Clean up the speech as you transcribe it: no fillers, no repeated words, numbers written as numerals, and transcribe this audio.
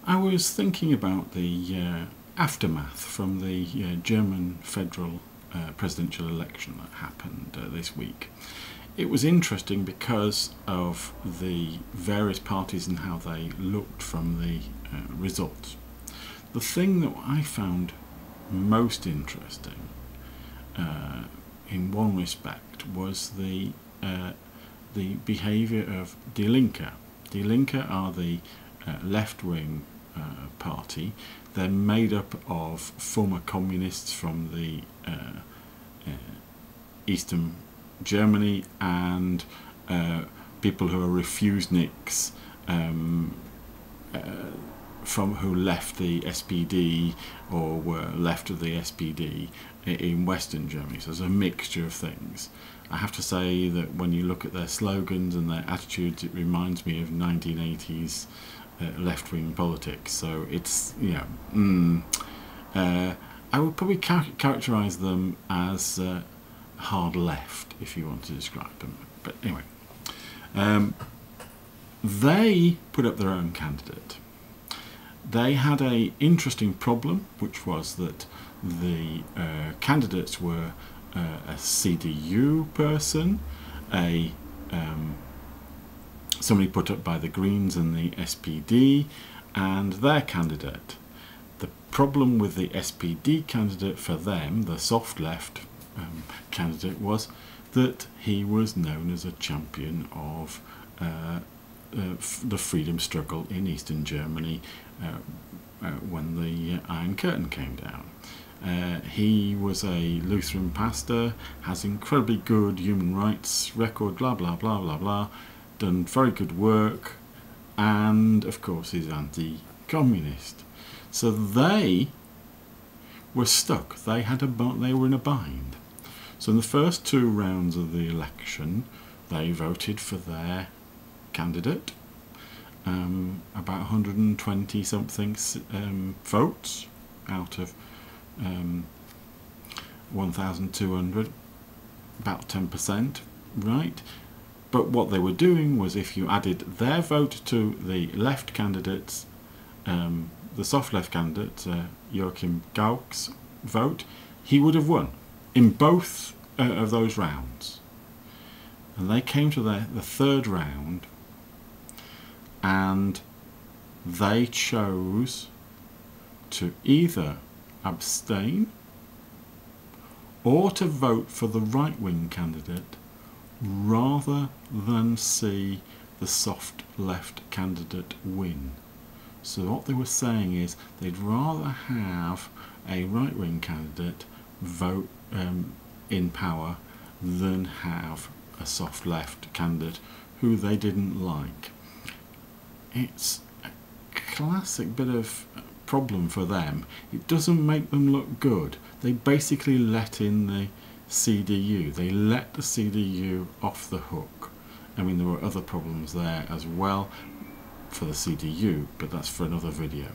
I was thinking about the aftermath from the German federal presidential election that happened this week. It was interesting because of the various parties and how they looked from the results. The thing that I found most interesting in one respect was the behaviour of Die Linke. Die Linke are the left-wing party. They're made up of former communists from the Eastern Germany and people who are refuseniks from who left the SPD or were left of the SPD in Western Germany. So there's a mixture of things. I have to say that when you look at their slogans and their attitudes, it reminds me of 1980s left-wing politics. So it's, you know, I would probably characterise them as hard left, if you want to describe them. But anyway, they put up their own candidate. They had an interesting problem, which was that the candidates were a CDU person, somebody put up by the Greens and the SPD, and their candidate. The problem with the SPD candidate for them, the soft left candidate, was that he was known as a champion of the freedom struggle in Eastern Germany when the Iron Curtain came down. He was a Lutheran pastor, has incredibly good human rights record, blah blah blah blah blah, done very good work, and of course is anti-communist. So they were stuck. They were in a bind. So in the first two rounds of the election, they voted for their candidate. About 120 something votes out of 1,200, about 10%, right? But what they were doing was, if you added their vote to the left candidates, the soft left candidate, Joachim Gauck's vote, he would have won in both of those rounds. And they came to the third round, and they chose to either abstain or to vote for the right-wing candidate rather than see the soft left candidate win. So what they were saying is they'd rather have a right-wing candidate vote in power than have a soft left candidate who they didn't like. It's a classic bit of problem for them. It doesn't make them look good. They basically let in the CDU. They let the CDU off the hook. I mean, there were other problems there as well for the CDU, but that's for another video.